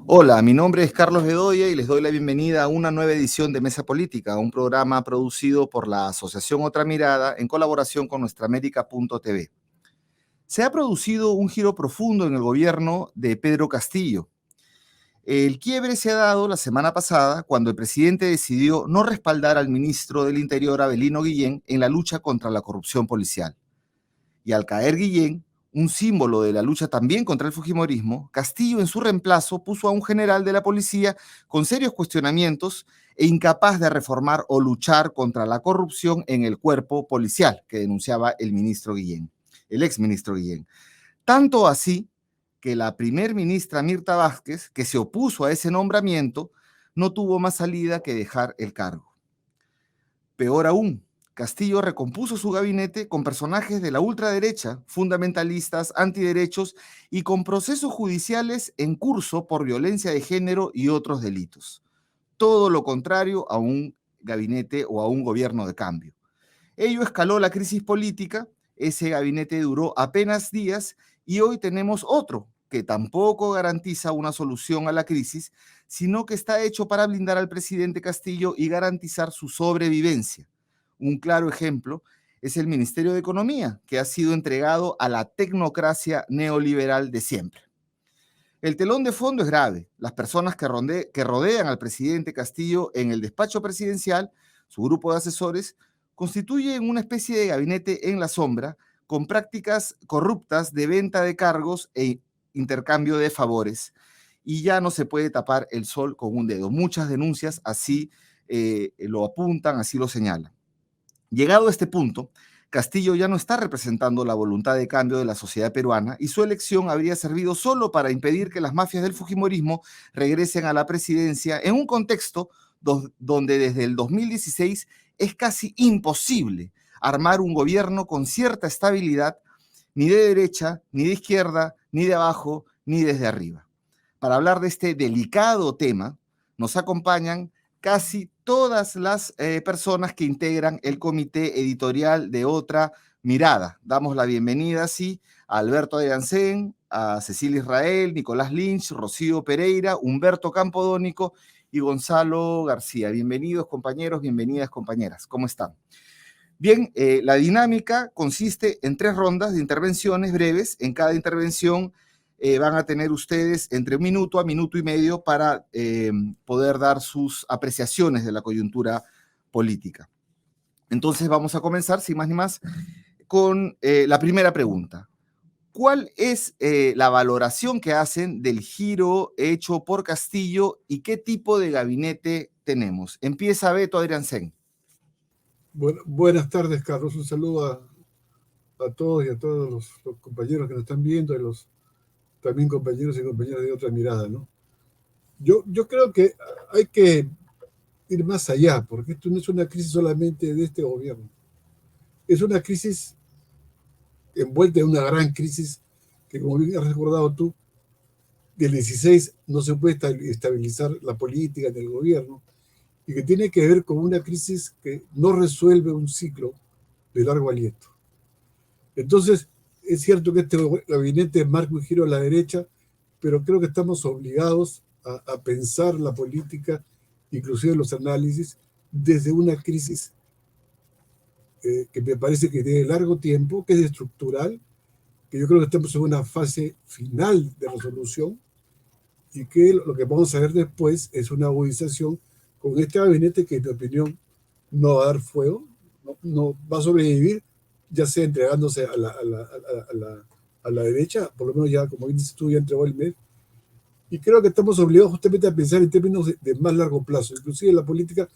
Hola, mi nombre es Carlos Bedoya y les doy la bienvenida a una nueva edición de Mesa Política, un programa producido por la Asociación Otra Mirada en colaboración con nuestraamérica.tv. Se ha producido un giro profundo en el gobierno de Pedro Castillo. El quiebre se ha dado la semana pasada cuando el presidente decidió no respaldar al ministro del Interior, Avelino Guillén, en la lucha contra la corrupción policial. Y al caer Guillén, un símbolo de la lucha también contra el fujimorismo, Castillo en su reemplazo puso a un general de la policía con serios cuestionamientos e incapaz de reformar o luchar contra la corrupción en el cuerpo policial que denunciaba el ministro Guillén, el exministro Guillén. Tanto así que la primer ministra Mirta Vázquez, que se opuso a ese nombramiento, no tuvo más salida que dejar el cargo. Peor aún, Castillo recompuso su gabinete con personajes de la ultraderecha, fundamentalistas, antiderechos y con procesos judiciales en curso por violencia de género y otros delitos. Todo lo contrario a un gabinete o a un gobierno de cambio. Ello escaló la crisis política, ese gabinete duró apenas días y hoy tenemos otro que tampoco garantiza una solución a la crisis, sino que está hecho para blindar al presidente Castillo y garantizar su sobrevivencia. Un claro ejemplo es el Ministerio de Economía, que ha sido entregado a la tecnocracia neoliberal de siempre. El telón de fondo es grave. Las personas que rodean al presidente Castillo en el despacho presidencial, su grupo de asesores, constituyen una especie de gabinete en la sombra con prácticas corruptas de venta de cargos e intercambio de favores. Y ya no se puede tapar el sol con un dedo. Muchas denuncias así lo apuntan, así lo señalan. Llegado a este punto, Castillo ya no está representando la voluntad de cambio de la sociedad peruana y su elección habría servido solo para impedir que las mafias del fujimorismo regresen a la presidencia en un contexto donde desde el 2016 es casi imposible armar un gobierno con cierta estabilidad, ni de derecha, ni de izquierda, ni de abajo, ni desde arriba. Para hablar de este delicado tema, nos acompañan casi todas las personas que integran el comité editorial de Otra Mirada. Damos la bienvenida, sí, a Alberto Adriancén, a Cecilia Israel, Nicolás Lynch, Rocío Pereira, Humberto Campodónico y Gonzalo García. Bienvenidos, compañeros, bienvenidas, compañeras. ¿Cómo están? Bien, la dinámica consiste en 3 rondas de intervenciones breves. En cada intervención van a tener ustedes entre 1 minuto a 1 minuto y medio para poder dar sus apreciaciones de la coyuntura política. Entonces vamos a comenzar, sin más ni más, con la primera pregunta. ¿Cuál es la valoración que hacen del giro hecho por Castillo y qué tipo de gabinete tenemos? Empieza Beto Adriancén. Bueno, buenas tardes, Carlos. Un saludo a todos y a todos los compañeros que nos están viendo y los también compañeros y compañeras de Otra Mirada, ¿no? Yo creo que hay que ir más allá, porque esto no es una crisis solamente de este gobierno. Es una crisis envuelta en una gran crisis que, como bien has recordado tú, del 16 no se puede estabilizar la política en el gobierno y que tiene que ver con una crisis que no resuelve un ciclo de largo aliento. Entonces, es cierto que este gabinete marca un giro a la derecha, pero creo que estamos obligados a pensar la política, inclusive los análisis, desde una crisis que me parece que tiene largo tiempo, que es estructural, que yo creo que estamos en una fase final de resolución y que lo que vamos a ver después es una agudización con este gabinete que, en mi opinión, no va a dar fuego, no va a sobrevivir, ya sea entregándose a la derecha, por lo menos ya, como bien dices tú, ya entregó el MED. Y creo que estamos obligados justamente a pensar en términos de más largo plazo. Inclusive la política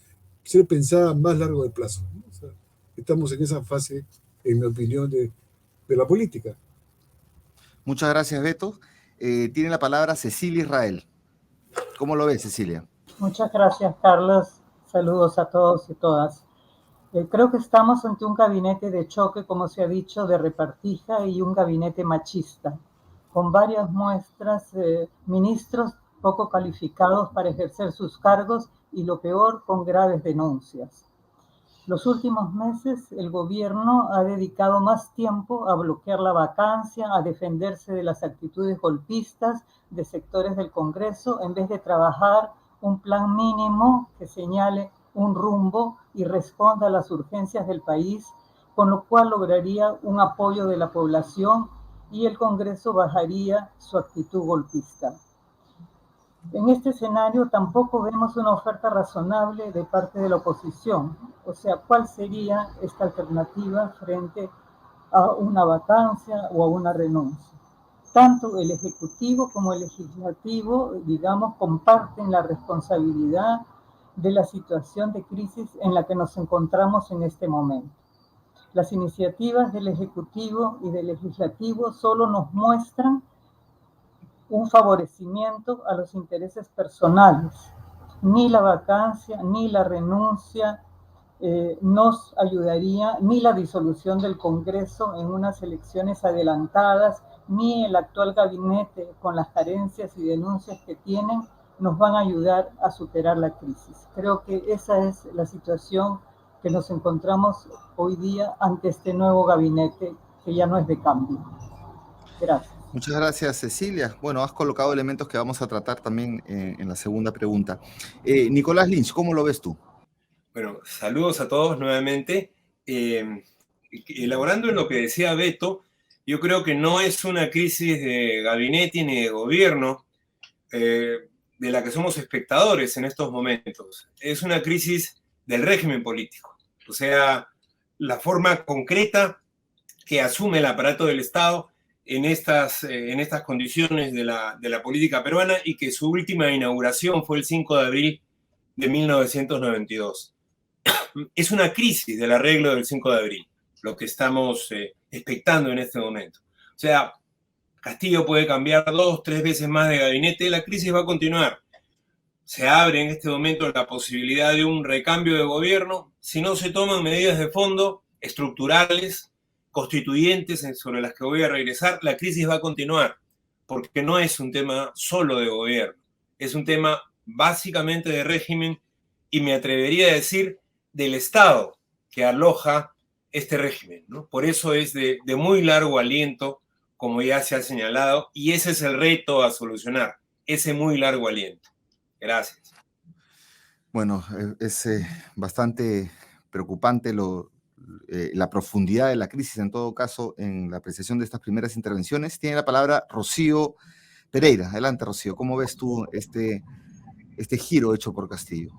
ser pensada a más largo de plazo, ¿no? O sea, estamos en esa fase, en mi opinión, de la política. Muchas gracias, Beto. Tiene la palabra Cecilia Israel. ¿Cómo lo ves, Cecilia? Muchas gracias, Carlos. Saludos a todos y todas. Creo que estamos ante un gabinete de choque, como se ha dicho, de repartija y un gabinete machista, con varias muestras, ministros poco calificados para ejercer sus cargos y lo peor, con graves denuncias. Los últimos meses el gobierno ha dedicado más tiempo a bloquear la vacancia, a defenderse de las actitudes golpistas de sectores del Congreso, en vez de trabajar un plan mínimo que señale un rumbo y responda a las urgencias del país, con lo cual lograría un apoyo de la población y el Congreso bajaría su actitud golpista. En este escenario tampoco vemos una oferta razonable de parte de la oposición. O sea, ¿cuál sería esta alternativa frente a una vacancia o a una renuncia? Tanto el Ejecutivo como el Legislativo, digamos, comparten la responsabilidad de la situación de crisis en la que nos encontramos en este momento. Las iniciativas del Ejecutivo y del Legislativo solo nos muestran un favorecimiento a los intereses personales. Ni la vacancia, ni la renuncia nos ayudaría, ni la disolución del Congreso en unas elecciones adelantadas, ni el actual gabinete con las carencias y denuncias que tienen, nos van a ayudar a superar la crisis. Creo que esa es la situación que nos encontramos hoy día ante este nuevo gabinete que ya no es de cambio. Gracias. Muchas gracias, Cecilia. Bueno, has colocado elementos que vamos a tratar también en la segunda pregunta. Nicolás Lynch, ¿cómo lo ves tú? Bueno, saludos a todos nuevamente. Elaborando en lo que decía Beto, yo creo que no es una crisis de gabinete ni de gobierno de la que somos espectadores en estos momentos. Es una crisis del régimen político. O sea, la forma concreta que asume el aparato del Estado en estas condiciones de la política peruana, y que su última inauguración fue el 5 de abril de 1992. Es una crisis del arreglo del 5 de abril, lo que estamos expectando en este momento. O sea, Castillo puede cambiar 2, 3 veces más de gabinete, la crisis va a continuar. Se abre en este momento la posibilidad de un recambio de gobierno si no se toman medidas de fondo, estructurales, constituyentes, sobre las que voy a regresar. La crisis va a continuar, porque no es un tema solo de gobierno, es un tema básicamente de régimen, y me atrevería a decir del Estado que aloja este régimen, ¿no? Por eso es de muy largo aliento, como ya se ha señalado, y ese es el reto a solucionar, ese muy largo aliento. Gracias. Bueno, es bastante preocupante la profundidad de la crisis, en todo caso, en la apreciación de estas primeras intervenciones. Tiene la palabra Rocío Pereira. Adelante, Rocío. ¿Cómo ves tú este giro hecho por Castillo?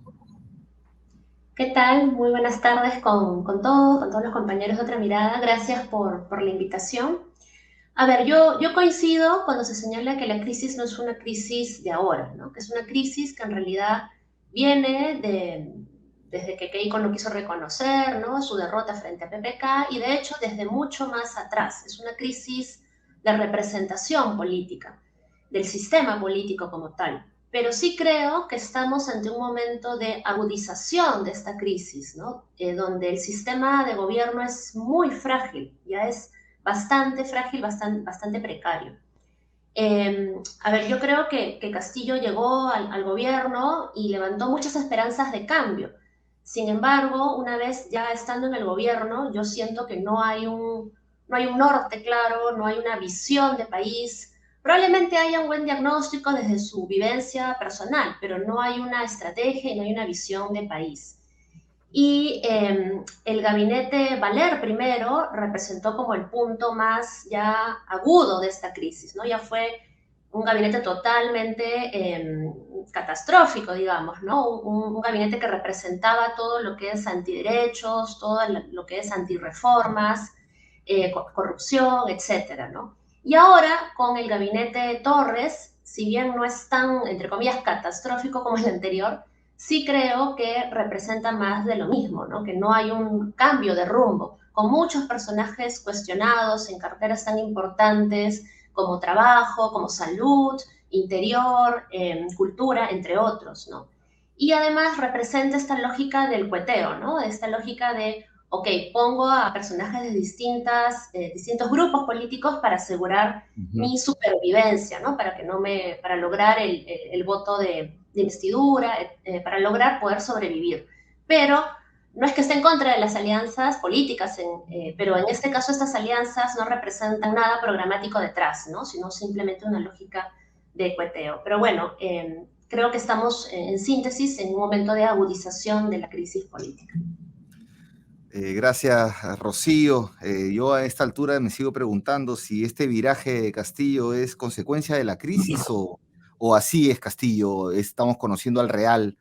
¿Qué tal? Muy buenas tardes con todos los compañeros de Otra Mirada. Gracias por la invitación. A ver, yo coincido cuando se señala que la crisis no es una crisis de ahora, ¿no? Que es una crisis que en realidad viene desde que Keiko no quiso reconocer, ¿no?, su derrota frente a PPK, y de hecho desde mucho más atrás. Es una crisis de representación política, del sistema político como tal. Pero sí creo que estamos ante un momento de agudización de esta crisis, ¿no? Donde el sistema de gobierno es muy frágil, ya es bastante frágil, bastante precario. A ver, yo creo que Castillo llegó al gobierno y levantó muchas esperanzas de cambio. Sin embargo, una vez ya estando en el gobierno, yo siento que no hay un norte claro, no hay una visión de país. Probablemente haya un buen diagnóstico desde su vivencia personal, pero no hay una estrategia y no hay una visión de país. Y el gabinete Valer primero representó como el punto más ya agudo de esta crisis, ¿no? Ya fue un gabinete totalmente catastrófico, digamos, ¿no? Un gabinete que representaba todo lo que es antiderechos, todo lo que es antirreformas, corrupción, etcétera, ¿no? Y ahora, con el gabinete Torres, si bien no es tan, entre comillas, catastrófico como el anterior, sí creo que representa más de lo mismo, ¿no? Que no hay un cambio de rumbo, con muchos personajes cuestionados en carteras tan importantes como trabajo, como salud, interior, cultura, entre otros, ¿no? Y además representa esta lógica del cueteo, ¿no? Esta lógica de, ok, pongo a personajes de distintos grupos políticos para asegurar mi supervivencia, ¿no? Para lograr el voto de investidura, para lograr poder sobrevivir. Pero no es que esté en contra de las alianzas políticas, pero en este caso estas alianzas no representan nada programático detrás, ¿no? Sino simplemente una lógica de cueteo. Pero bueno, creo que estamos en síntesis en un momento de agudización de la crisis política. Gracias, Rocío. Yo a esta altura me sigo preguntando si este viraje de Castillo es consecuencia de la crisis o así es Castillo. Estamos conociendo al real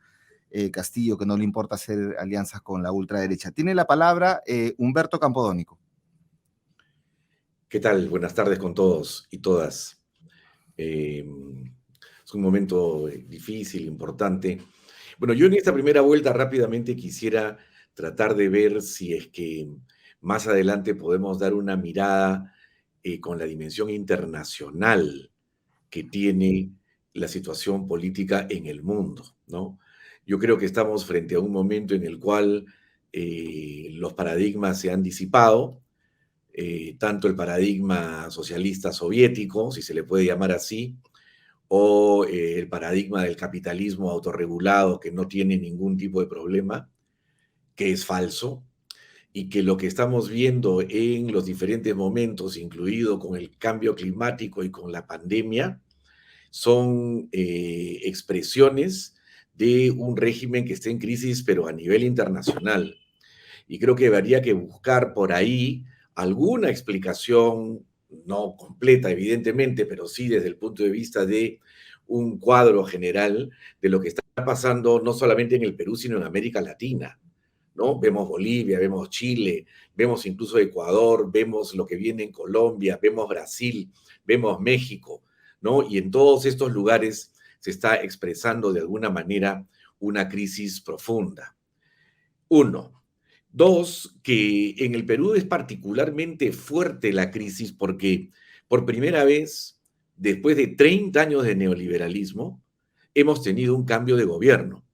Castillo, que no le importa hacer alianzas con la ultraderecha. Tiene la palabra Humberto Campodónico. ¿Qué tal? Buenas tardes con todos y todas. Es un momento difícil, importante. Bueno, yo en esta primera vuelta rápidamente quisiera tratar de ver si es que más adelante podemos dar una mirada con la dimensión internacional que tiene la situación política en el mundo, ¿no? Yo creo que estamos frente a un momento en el cual los paradigmas se han disipado, tanto el paradigma socialista soviético, si se le puede llamar así, o el paradigma del capitalismo autorregulado que no tiene ningún tipo de problema, que es falso, y que lo que estamos viendo en los diferentes momentos, incluido con el cambio climático y con la pandemia, son expresiones de un régimen que está en crisis, pero a nivel internacional. Y creo que habría que buscar por ahí alguna explicación, no completa, evidentemente, pero sí desde el punto de vista de un cuadro general de lo que está pasando no solamente en el Perú, sino en América Latina, ¿no? Vemos Bolivia, vemos Chile, vemos incluso Ecuador, vemos lo que viene en Colombia, vemos Brasil, vemos México, ¿no? Y en todos estos lugares se está expresando de alguna manera una crisis profunda. Uno. Dos, que en el Perú es particularmente fuerte la crisis porque por primera vez, después de 30 años de neoliberalismo, hemos tenido un cambio de gobierno,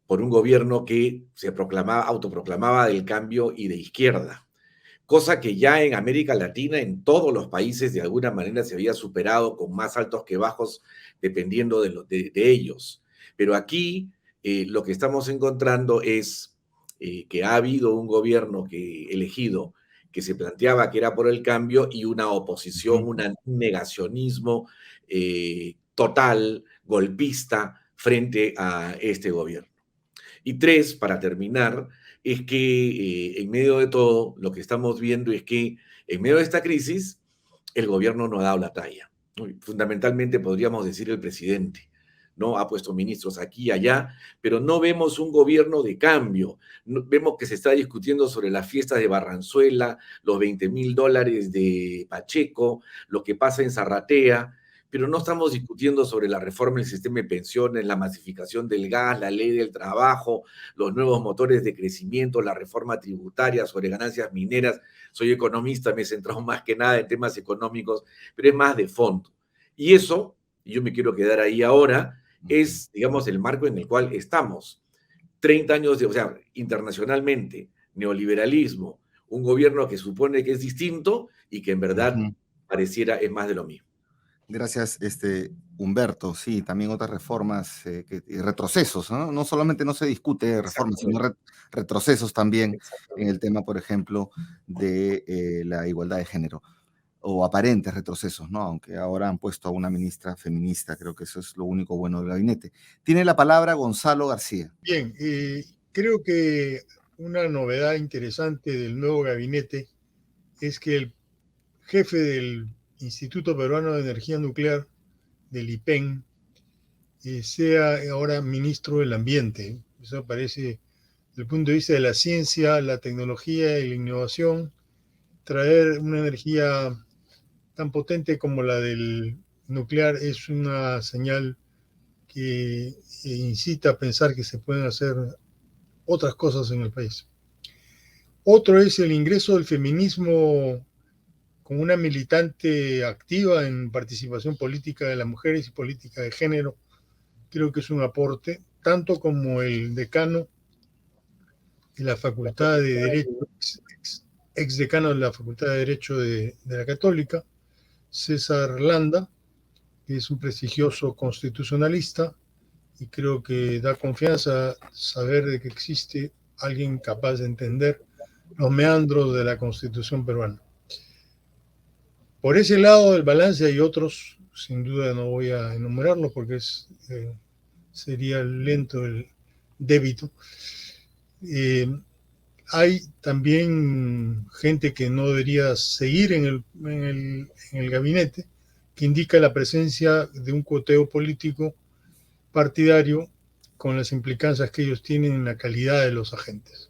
por un gobierno que se autoproclamaba del cambio y de izquierda, cosa que ya en América Latina, en todos los países, de alguna manera se había superado con más altos que bajos, dependiendo de ellos. Pero aquí lo que estamos encontrando es que ha habido un gobierno elegido que se planteaba que era por el cambio y una oposición, un negacionismo total, golpista, frente a este gobierno. Y tres, para terminar, es que en medio de todo lo que estamos viendo es que en medio de esta crisis el gobierno no ha dado la talla. Fundamentalmente podríamos decir el presidente, ¿no? Ha puesto ministros aquí y allá, pero no vemos un gobierno de cambio. Vemos que se está discutiendo sobre las fiestas de Barranzuela, los $20,000 de Pacheco, lo que pasa en Zarratea, pero no estamos discutiendo sobre la reforma del sistema de pensiones, la masificación del gas, la ley del trabajo, los nuevos motores de crecimiento, la reforma tributaria sobre ganancias mineras. Soy economista, me he centrado más que nada en temas económicos, pero es más de fondo. Y eso, y yo me quiero quedar ahí ahora, es, digamos, el marco en el cual estamos. 30 años o sea, internacionalmente, neoliberalismo, un gobierno que supone que es distinto y que en verdad pareciera es más de lo mismo. Gracias, Humberto. Sí, también otras reformas y retrocesos, ¿no? No solamente no se discute reformas, sino retrocesos también en el tema, por ejemplo, de la igualdad de género, o aparentes retrocesos, ¿no? Aunque ahora han puesto a una ministra feminista, creo que eso es lo único bueno del gabinete. Tiene la palabra Gonzalo García. Bien, creo que una novedad interesante del nuevo gabinete es que el jefe del Instituto Peruano de Energía Nuclear, del IPEN, sea ahora ministro del Ambiente. Eso parece, desde el punto de vista de la ciencia, la tecnología y la innovación, traer una energía tan potente como la del nuclear es una señal que incita a pensar que se pueden hacer otras cosas en el país. Otro es el ingreso del feminismo con una militante activa en participación política de las mujeres y política de género. Creo que es un aporte, tanto como el decano de la Facultad de Derecho, ex decano de la Facultad de Derecho de la Católica, César Landa, que es un prestigioso constitucionalista, y creo que da confianza saber de que existe alguien capaz de entender los meandros de la Constitución peruana. Por ese lado del balance hay otros, sin duda no voy a enumerarlos porque sería lento el débito. Hay también gente que no debería seguir en el gabinete, que indica la presencia de un coteo político partidario con las implicancias que ellos tienen en la calidad de los agentes.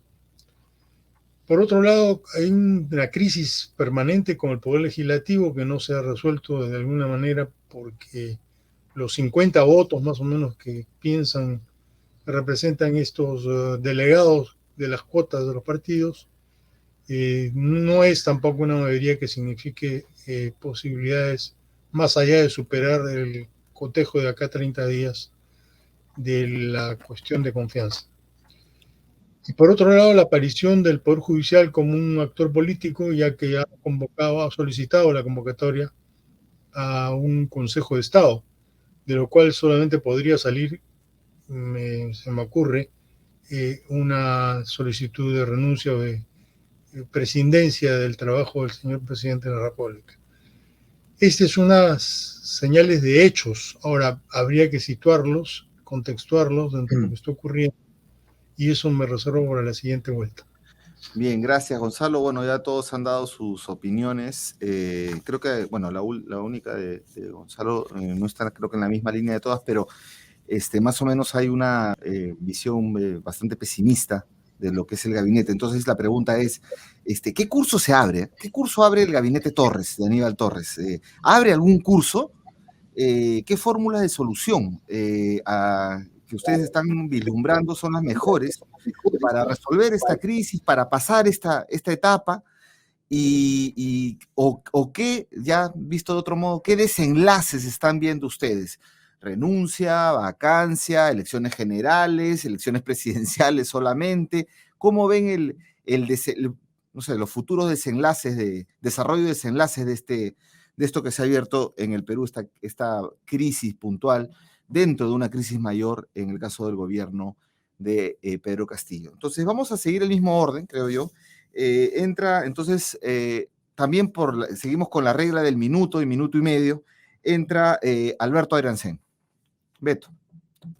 Por otro lado, hay una crisis permanente con el Poder Legislativo que no se ha resuelto de alguna manera porque los 50 votos más o menos que piensan representan estos delegados de las cuotas de los partidos, no es tampoco una mayoría que signifique posibilidades más allá de superar el cotejo de acá a 30 días de la cuestión de confianza. Y por otro lado, la aparición del Poder Judicial como un actor político, ya que ha solicitado la convocatoria a un Consejo de Estado, de lo cual solamente podría salir, se me ocurre, una solicitud de renuncia o de prescindencia del trabajo del señor presidente de la República. Estas son unas señales de hechos. Ahora, habría que situarlos, contextuarlos dentro de lo que está ocurriendo, y eso me reservo para la siguiente vuelta. Bien, gracias, Gonzalo. Bueno, ya todos han dado sus opiniones. Creo que, bueno, la única de Gonzalo no está, creo que en la misma línea de todas, pero más o menos hay una visión bastante pesimista de lo que es el gabinete. Entonces la pregunta es, ¿qué curso se abre? ¿Qué curso abre el gabinete Torres, de Aníbal Torres? ¿Abre algún curso? ¿Qué fórmulas de solución que ustedes están vislumbrando son las mejores para resolver esta crisis, para pasar esta etapa? O qué, ya visto de otro modo, ¿qué desenlaces están viendo ustedes? ¿Renuncia, vacancia, elecciones generales, elecciones presidenciales solamente? ¿Cómo ven no sé, los futuros desarrollo de desenlaces de esto que se ha abierto en el Perú, esta crisis puntual, dentro de una crisis mayor en el caso del gobierno de Pedro Castillo? Entonces vamos a seguir el mismo orden, creo yo. Entonces, también seguimos con la regla del minuto y medio, entra Alberto Ayrancén. Beto.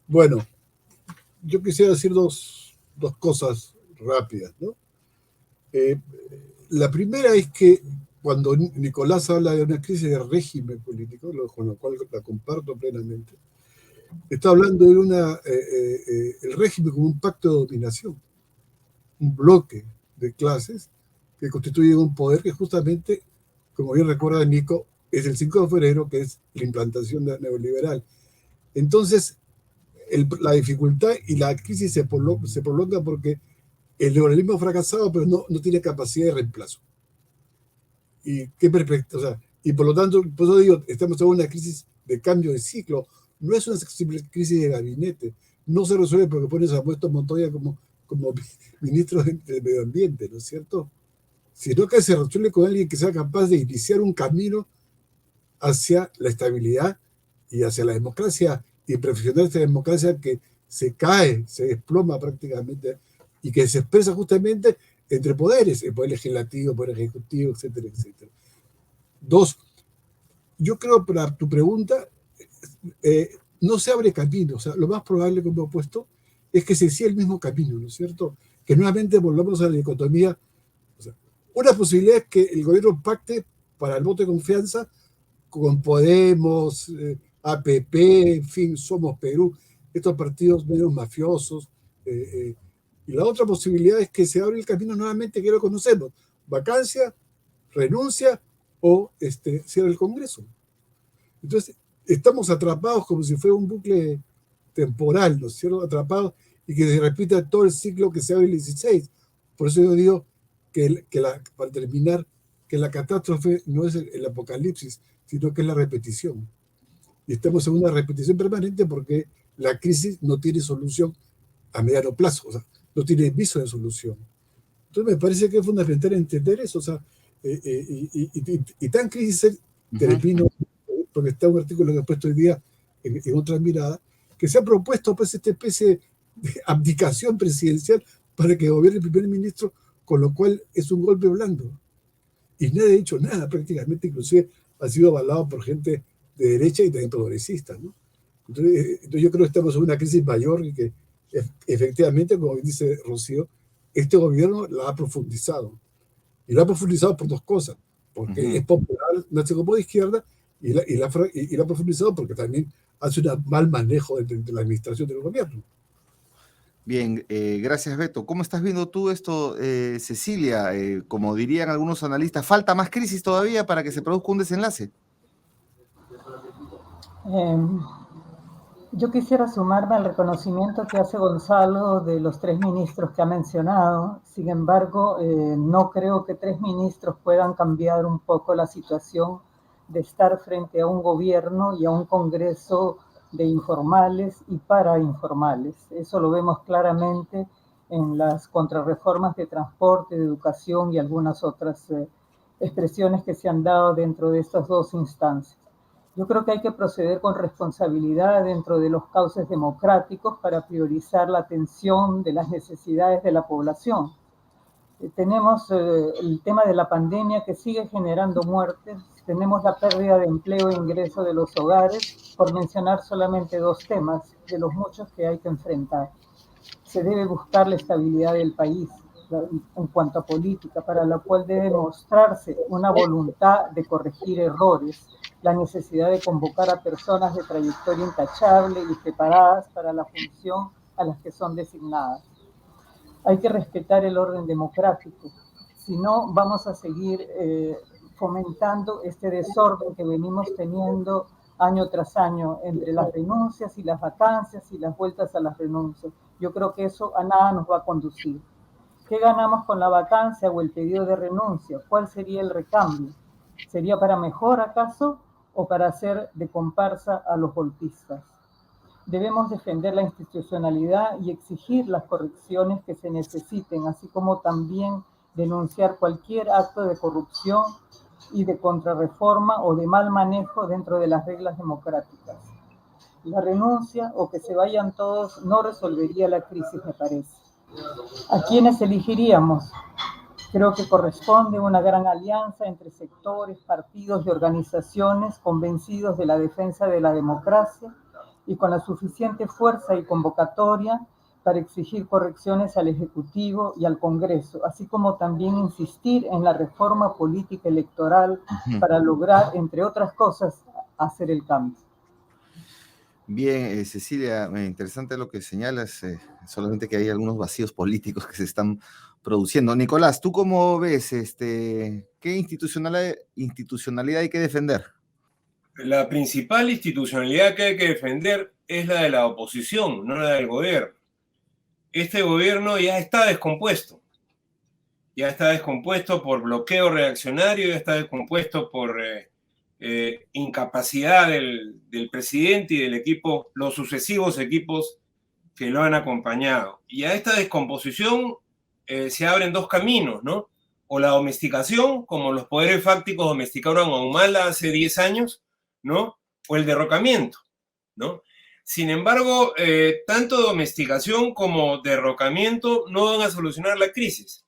Bueno, yo quisiera decir dos cosas rápidas, ¿no? La primera es que cuando Nicolás habla de una crisis de régimen político, con lo cual la comparto plenamente, está hablando de el régimen como un pacto de dominación, un bloque de clases que constituyen un poder que justamente, como bien recuerda Nico, es el 5 de febrero, que es la implantación neoliberal. Entonces, la dificultad y la crisis se prolonga porque el neoliberalismo ha fracasado, pero no tiene capacidad de reemplazo. Y por lo tanto, por eso digo, estamos en una crisis de cambio de ciclo. No es una simple crisis de gabinete. No se resuelve porque pones a Puesto Montoya como ministro del Medio Ambiente, ¿no es cierto? Sino que se resuelve con alguien que sea capaz de iniciar un camino hacia la estabilidad y hacia la democracia, y perfeccionar esta democracia que se cae, se desploma prácticamente, y que se expresa justamente entre poderes, el poder legislativo, el poder ejecutivo, etcétera, etcétera. Dos, yo creo, para tu pregunta, no se abre camino. O sea, lo más probable, como he puesto, es que se siga el mismo camino, ¿no es cierto? Que nuevamente volvamos a la dicotomía. O sea, una posibilidad es que el gobierno pacte para el voto de confianza con Podemos, APP, en fin, Somos Perú, estos partidos medio mafiosos. Y la otra posibilidad es que se abre el camino nuevamente que lo conocemos: vacancia, renuncia o cierre el Congreso. Entonces, estamos atrapados como si fuera un bucle temporal, ¿no es cierto? Atrapados, y que se repita todo el ciclo que se abre el 16. Por eso yo digo para terminar, que la catástrofe no es el apocalipsis, sino que es la repetición. Y estamos en una repetición permanente porque la crisis no tiene solución a mediano plazo, o sea, no tiene viso de solución. Entonces me parece que es fundamental entender eso, o sea, y tan crisis termino, porque está un artículo que he puesto hoy día en otra mirada, que se ha propuesto pues esta especie de abdicación presidencial para que gobierne el primer ministro, con lo cual es un golpe blando. Y nadie ha dicho nada prácticamente, inclusive ha sido avalado por gente de derecha y también progresista, ¿no? Entonces yo creo que estamos en una crisis mayor y que efectivamente, como dice Rocío, este gobierno la ha profundizado. Y la ha profundizado por dos cosas, porque es popular, nace como de izquierda, y la ha profundizado porque también hace un mal manejo de la administración del gobierno. Bien, gracias Beto. ¿Cómo estás viendo tú esto, Cecilia? Como dirían algunos analistas, ¿falta más crisis todavía para que se produzca un desenlace? Yo quisiera sumarme al reconocimiento que hace Gonzalo de los 3 ministros que ha mencionado. Sin embargo, no creo que 3 ministros puedan cambiar un poco la situación de estar frente a un gobierno y a un Congreso de informales y parainformales. Eso lo vemos claramente en las contrarreformas de transporte, de educación y algunas otras expresiones que se han dado dentro de estas dos instancias. Yo creo que hay que proceder con responsabilidad dentro de los cauces democráticos para priorizar la atención de las necesidades de la población. Tenemos el tema de la pandemia que sigue generando muertes, tenemos la pérdida de empleo e ingreso de los hogares, por mencionar solamente 2 temas de los muchos que hay que enfrentar. Se debe buscar la estabilidad del país en cuanto a política, para la cual debe mostrarse una voluntad de corregir errores, la necesidad de convocar a personas de trayectoria intachable y preparadas para la función a las que son designadas. Hay que respetar el orden democrático, si no vamos a seguir fomentando este desorden que venimos teniendo año tras año entre las renuncias y las vacancias y las vueltas a las renuncias. Yo creo que eso a nada nos va a conducir. ¿Qué ganamos con la vacancia o el pedido de renuncia? ¿Cuál sería el recambio? ¿Sería para mejor acaso o para hacer de comparsa a los golpistas? Debemos defender la institucionalidad y exigir las correcciones que se necesiten, así como también denunciar cualquier acto de corrupción y de contrarreforma o de mal manejo dentro de las reglas democráticas. La renuncia o que se vayan todos no resolvería la crisis, me parece. ¿A quiénes elegiríamos? Creo que corresponde una gran alianza entre sectores, partidos y organizaciones convencidos de la defensa de la democracia y con la suficiente fuerza y convocatoria para exigir correcciones al Ejecutivo y al Congreso, así como también insistir en la reforma política electoral para lograr, entre otras cosas, hacer el cambio. Bien, Cecilia, interesante lo que señalas, solamente que hay algunos vacíos políticos que se están produciendo. Nicolás, ¿tú cómo ves qué institucionalidad hay que defender? La principal institucionalidad que hay que defender es la de la oposición, no la del gobierno. Este gobierno ya está descompuesto. Ya está descompuesto por bloqueo reaccionario, ya está descompuesto por incapacidad del presidente y del equipo, los sucesivos equipos que lo han acompañado. Y a esta descomposición se abren 2 caminos, ¿no? O la domesticación, como los poderes fácticos domesticaron a Humala hace 10 años, ¿no? O el derrocamiento, ¿no? Sin embargo, tanto domesticación como derrocamiento no van a solucionar la crisis.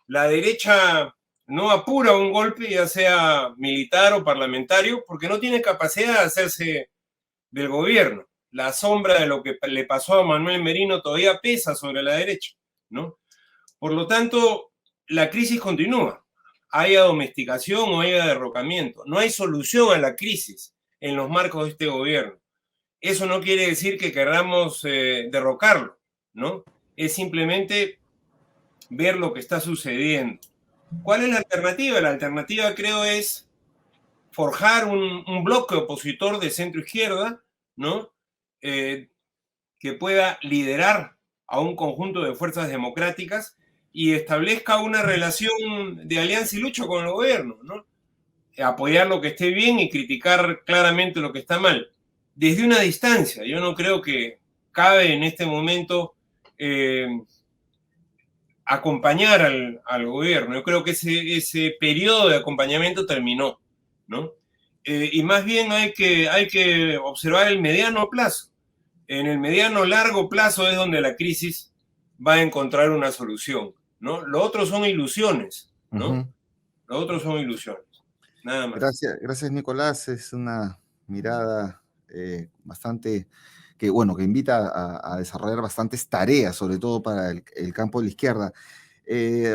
La derecha no apura un golpe, ya sea militar o parlamentario, porque no tiene capacidad de hacerse del gobierno. La sombra de lo que le pasó a Manuel Merino todavía pesa sobre la derecha, ¿no? Por lo tanto, la crisis continúa. Haya domesticación o haya derrocamiento. No hay solución a la crisis en los marcos de este gobierno. Eso no quiere decir que queramos derrocarlo, ¿no? Es simplemente ver lo que está sucediendo. ¿Cuál es la alternativa? La alternativa, creo, es forjar un bloque opositor de centro-izquierda, ¿no? Que pueda liderar a un conjunto de fuerzas democráticas y establezca una relación de alianza y lucha con el gobierno, ¿no? Apoyar lo que esté bien y criticar claramente lo que está mal. Desde una distancia, yo no creo que cabe en este momento acompañar al gobierno. Yo creo que ese periodo de acompañamiento terminó, ¿no? Y más bien hay que observar el mediano plazo. En el mediano largo plazo es donde la crisis va a encontrar una solución, ¿no? Lo otro son ilusiones, ¿no? Lo otro son ilusiones, nada más. Gracias Nicolás. Es una mirada bastante, que invita a desarrollar bastantes tareas, sobre todo para el campo de la izquierda.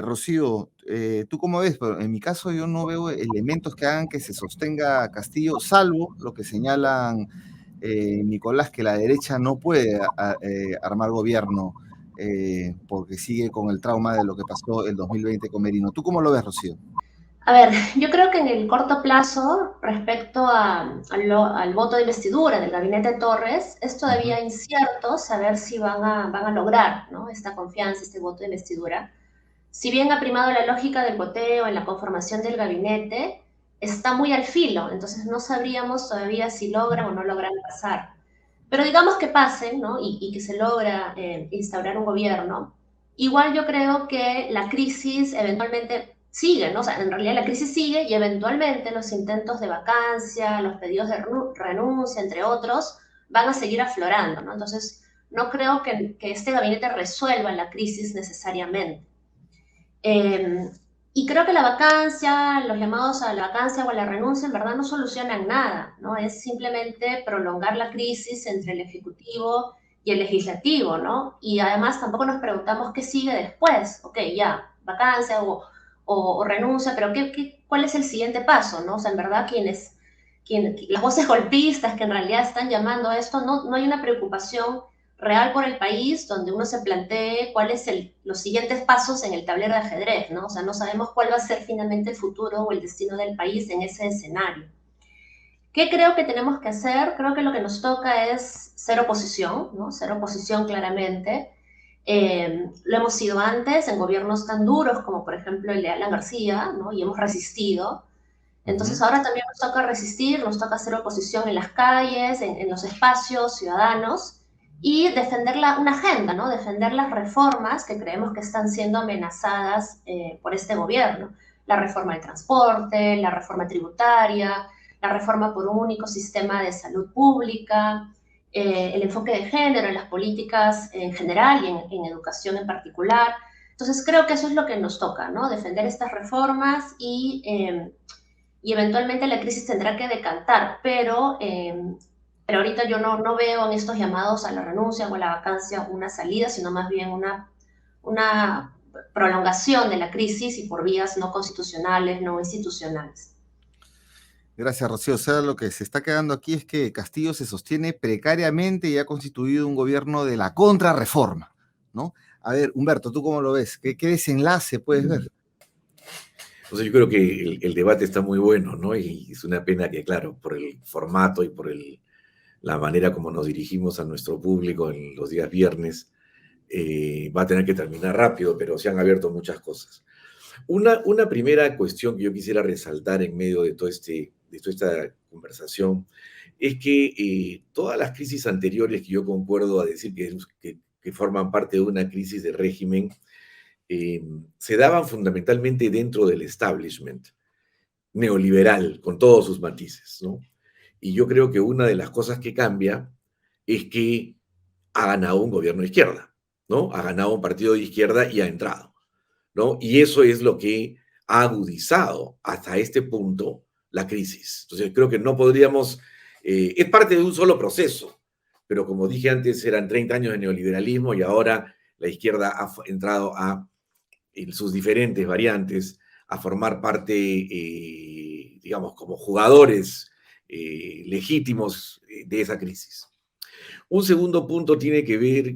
Rocío, ¿tú cómo ves? En mi caso yo no veo elementos que hagan que se sostenga Castillo, salvo lo que señalan Nicolás, que la derecha no puede armar gobierno porque sigue con el trauma de lo que pasó el 2020 con Merino. ¿Tú cómo lo ves, Rocío? A ver, yo creo que en el corto plazo, respecto al voto de investidura del gabinete Torres, es todavía incierto saber si van a lograr, ¿no?, esta confianza, este voto de investidura. Si bien ha primado la lógica del goteo en la conformación del gabinete, está muy al filo, entonces no sabríamos todavía si logran o no logran pasar. Pero digamos que pasen, ¿no?, y que se logra instaurar un gobierno. Igual yo creo que la crisis eventualmente sigue, ¿no? O sea, en realidad la crisis sigue y eventualmente los intentos de vacancia, los pedidos de renuncia, entre otros, van a seguir aflorando, ¿no? Entonces, no creo que este gabinete resuelva la crisis necesariamente. Y creo que la vacancia, los llamados a la vacancia o a la renuncia, en verdad no solucionan nada, ¿no? Es simplemente prolongar la crisis entre el Ejecutivo y el Legislativo, ¿no? Y además tampoco nos preguntamos qué sigue después. Ok, ya, vacancia o renuncia, pero ¿cuál es el siguiente paso, ¿no? O sea, en verdad las voces golpistas que en realidad están llamando a esto, no hay una preocupación real por el país, donde uno se plantee cuáles los siguientes pasos en el tablero de ajedrez, ¿no? O sea, no sabemos cuál va a ser finalmente el futuro o el destino del país en ese escenario. ¿Qué creo que tenemos que hacer? Creo que lo que nos toca es ser oposición, ¿no? Ser oposición claramente. Lo hemos sido antes en gobiernos tan duros como por ejemplo el de Alan García, ¿no? Y hemos resistido. Entonces ahora también nos toca resistir, nos toca hacer oposición en las calles, en los espacios ciudadanos, y defender una agenda, ¿no? Defender las reformas que creemos que están siendo amenazadas por este gobierno. La reforma del transporte, la reforma tributaria, la reforma por un único sistema de salud pública, el enfoque de género en las políticas en general y en educación en particular. Entonces creo que eso es lo que nos toca, ¿no? Defender estas reformas y eventualmente la crisis tendrá que decantar, pero ahorita yo no veo en estos llamados a la renuncia o a la vacancia una salida, sino más bien una prolongación de la crisis y por vías no constitucionales, no institucionales. Gracias, Rocío. O sea, lo que se está quedando aquí es que Castillo se sostiene precariamente y ha constituido un gobierno de la contrarreforma, ¿no? A ver, Humberto, ¿tú cómo lo ves? ¿Qué desenlace puedes ver? O sea, yo creo que el debate está muy bueno, ¿no? Y es una pena que, claro, por el formato y por la manera como nos dirigimos a nuestro público en los días viernes, va a tener que terminar rápido, pero se han abierto muchas cosas. Una primera cuestión que yo quisiera resaltar en medio de toda esta conversación es que todas las crisis anteriores que yo concuerdo a decir que forman parte de una crisis de régimen, se daban fundamentalmente dentro del establishment neoliberal, con todos sus matices, ¿no? Y yo creo que una de las cosas que cambia es que ha ganado un gobierno de izquierda, ¿no? Ha ganado un partido de izquierda y ha entrado, ¿no? Y eso es lo que ha agudizado hasta este punto la crisis. Entonces creo que no podríamos, es parte de un solo proceso, pero como dije antes, eran 30 años de neoliberalismo y ahora la izquierda ha entrado en sus diferentes variantes a formar parte, digamos, como jugadores legítimos de esa crisis. Un segundo punto tiene que ver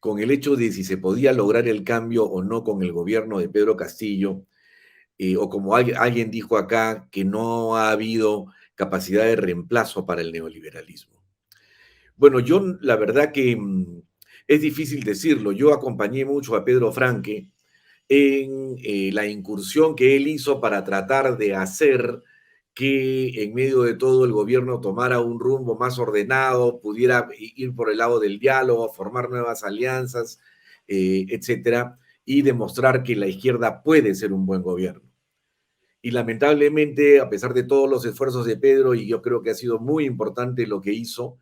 con el hecho de si se podía lograr el cambio o no con el gobierno de Pedro Castillo, o como alguien dijo acá, que no ha habido capacidad de reemplazo para el neoliberalismo. Bueno, yo la verdad que es difícil decirlo. Yo acompañé mucho a Pedro Franque en la incursión que él hizo para tratar de hacer que en medio de todo el gobierno tomara un rumbo más ordenado, pudiera ir por el lado del diálogo, formar nuevas alianzas, etcétera, y demostrar que la izquierda puede ser un buen gobierno. Y lamentablemente, a pesar de todos los esfuerzos de Pedro, y yo creo que ha sido muy importante lo que hizo,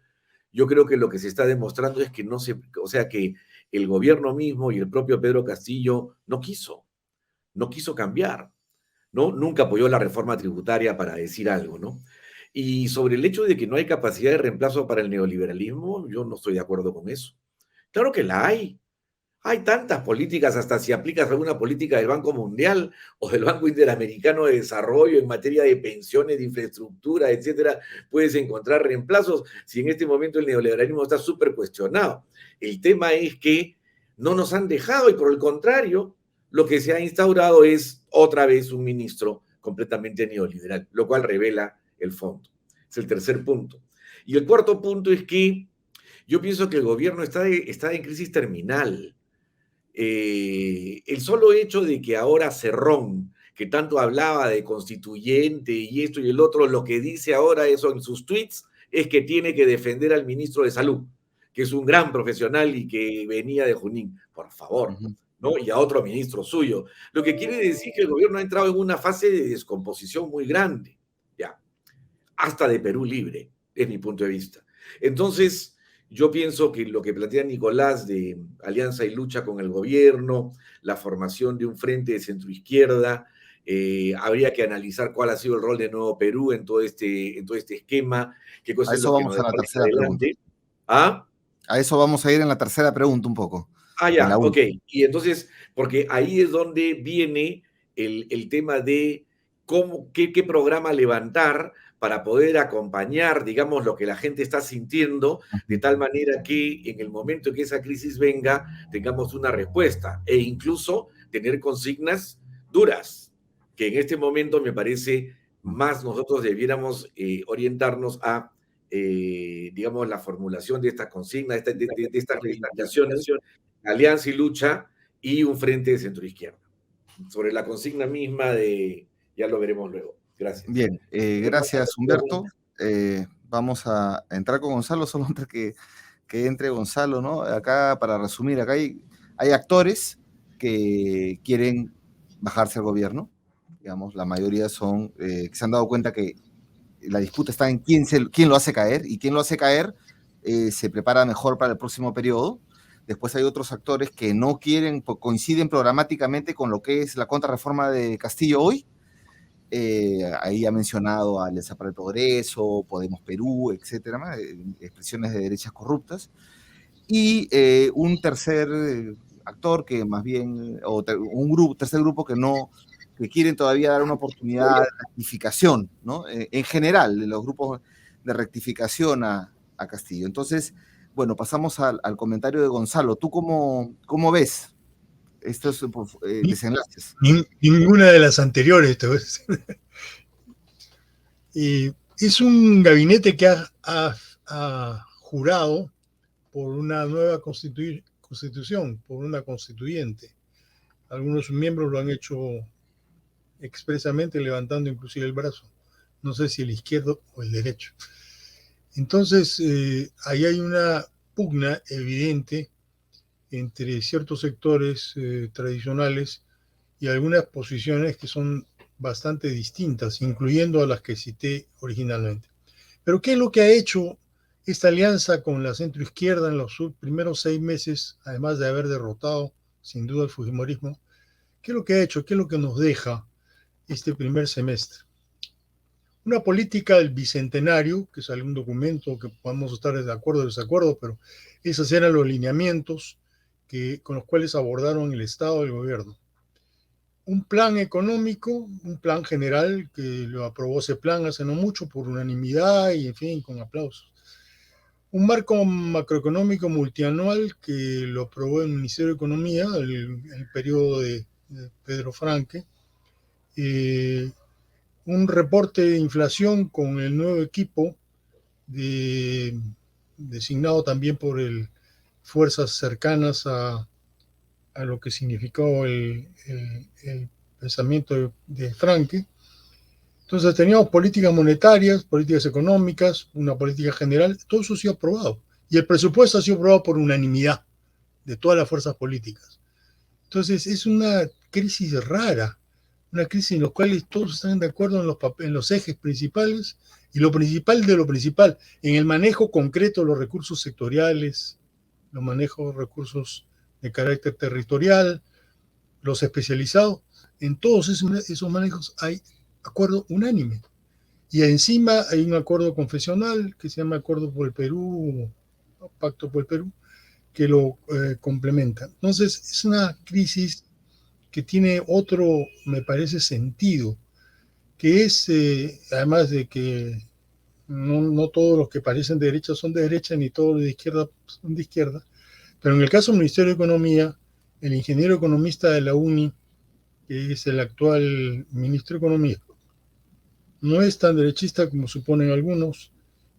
yo creo que lo que se está demostrando es que el gobierno mismo y el propio Pedro Castillo no quiso cambiar, ¿no? Nunca apoyó la reforma tributaria, para decir algo, ¿no? Y sobre el hecho de que no hay capacidad de reemplazo para el neoliberalismo, yo no estoy de acuerdo con eso. Claro que la hay. Hay tantas políticas, hasta si aplicas alguna política del Banco Mundial o del Banco Interamericano de Desarrollo en materia de pensiones, de infraestructura, etcétera, puedes encontrar reemplazos si en este momento el neoliberalismo está súper cuestionado. El tema es que no nos han dejado y por el contrario, lo que se ha instaurado es otra vez un ministro completamente neoliberal, lo cual revela el fondo. Es el tercer punto. Y el cuarto punto es que yo pienso que el gobierno está en crisis terminal. El solo hecho de que ahora Cerrón, que tanto hablaba de constituyente y esto y el otro, lo que dice ahora eso en sus tweets es que tiene que defender al ministro de Salud, que es un gran profesional y que venía de Junín, por favor, ¿no? Y a otro ministro suyo. Lo que quiere decir que el gobierno ha entrado en una fase de descomposición muy grande, ya, hasta de Perú Libre, es mi punto de vista. Entonces, yo pienso que lo que plantea Nicolás de alianza y lucha con el gobierno, la formación de un frente de centroizquierda, habría que analizar cuál ha sido el rol de Nuevo Perú en todo este esquema. ¿Qué cosa A es eso lo que vamos nos a la depara tercera pregunta. adelante? ¿Ah? A eso vamos a ir en la tercera pregunta un poco. Ah, ya, ok. Y entonces, porque ahí es donde viene el tema de qué programa levantar para poder acompañar, digamos, lo que la gente está sintiendo, de tal manera que en el momento en que esa crisis venga, tengamos una respuesta e incluso tener consignas duras, que en este momento me parece más nosotros debiéramos orientarnos a, digamos, la formulación de estas consignas, de estas reivindicaciones, alianza y lucha y un frente de centroizquierda. Sobre la consigna misma ya lo veremos luego. Gracias. Bien, gracias Humberto. Vamos a entrar con Gonzalo, solo antes que entre Gonzalo, ¿no? Acá, para resumir, acá hay actores que quieren bajarse al gobierno, digamos, la mayoría son, que se han dado cuenta que la disputa está en quién lo hace caer, y quién lo hace caer se prepara mejor para el próximo periodo. Después hay otros actores que no quieren, coinciden programáticamente con lo que es la contrarreforma de Castillo hoy. Ahí ha mencionado a Alianza para el Progreso, Podemos Perú, etcétera, expresiones de derechas corruptas. Y un tercer actor que más bien, tercer grupo que quieren todavía dar una oportunidad de rectificación, ¿no? En general, de los grupos de rectificación a Castillo. Entonces, bueno, pasamos al comentario de Gonzalo. ¿Tú cómo ves estos desenlaces? Ninguna de las anteriores. Es un gabinete que ha jurado por una nueva constitución, por una constituyente. Algunos miembros lo han hecho expresamente, levantando inclusive el brazo. No sé si el izquierdo o el derecho. Entonces, ahí hay una pugna evidente entre ciertos sectores tradicionales y algunas posiciones que son bastante distintas, incluyendo a las que cité originalmente. Pero ¿qué es lo que ha hecho esta alianza con la centroizquierda en los primeros 6 meses, además de haber derrotado sin duda el fujimorismo? ¿Qué es lo que ha hecho? ¿Qué es lo que nos deja este primer semestre? Una política del bicentenario, que es algún documento que podamos estar de acuerdo o desacuerdo, pero esos eran los lineamientos con los cuales abordaron el Estado y el gobierno. Un plan económico, un plan general, que lo aprobó ese plan hace no mucho por unanimidad y, en fin, con aplausos. Un marco macroeconómico multianual que lo aprobó el Ministerio de Economía, el periodo de Pedro Franque. Un reporte de inflación con el nuevo equipo designado también por fuerzas cercanas a lo que significó el pensamiento de Franque. Entonces teníamos políticas monetarias, políticas económicas, una política general, todo eso ha sido aprobado. Y el presupuesto ha sido aprobado por unanimidad de todas las fuerzas políticas. Entonces es una crisis rara, una crisis en la cual todos están de acuerdo en los ejes principales, y lo principal de lo principal, en el manejo concreto de los recursos sectoriales, los manejos de recursos de carácter territorial, los especializados. En todos esos manejos hay acuerdo unánime. Y encima hay un acuerdo confesional que se llama Acuerdo por el Perú, Pacto por el Perú, que lo complementa. Entonces, es una crisis que tiene otro, me parece, sentido, que es, además de que no todos los que parecen de derecha son de derecha, ni todos los de izquierda son de izquierda, pero en el caso del Ministerio de Economía, el ingeniero economista de la UNI, que es el actual ministro de Economía, no es tan derechista como suponen algunos,